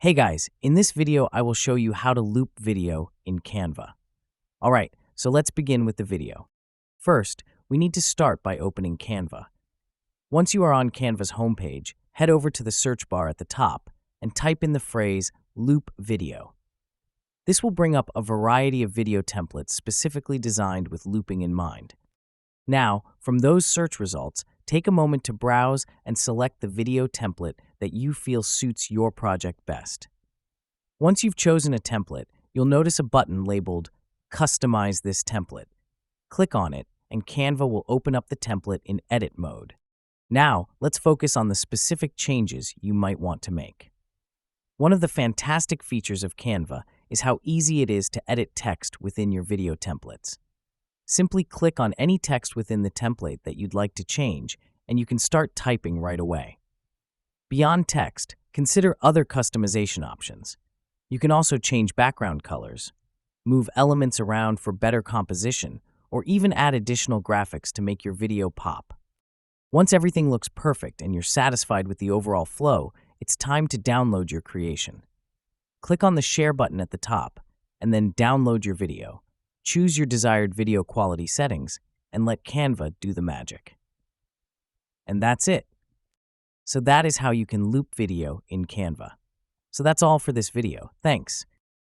Hey guys, in this video I will show you how to loop video in Canva. Alright, so let's begin with the video. First, we need to start by opening Canva. Once you are on Canva's homepage, head over to the search bar at the top and type in the phrase loop video. This will bring up a variety of video templates specifically designed with looping in mind. Now, from those search results, take a moment to browse and select the video template that you feel suits your project best. Once you've chosen a template, you'll notice a button labeled Customize this template. Click on it, and Canva will open up the template in edit mode. Now, let's focus on the specific changes you might want to make. One of the fantastic features of Canva is how easy it is to edit text within your video templates. Simply click on any text within the template that you'd like to change, and you can start typing right away. Beyond text, consider other customization options. You can also change background colors, move elements around for better composition, or even add additional graphics to make your video pop. Once everything looks perfect and you're satisfied with the overall flow, it's time to download your creation. Click on the Share button at the top, and then download your video. Choose your desired video quality settings, and let Canva do the magic. And that's it. So that is how you can loop video in Canva. So that's all for this video. Thanks.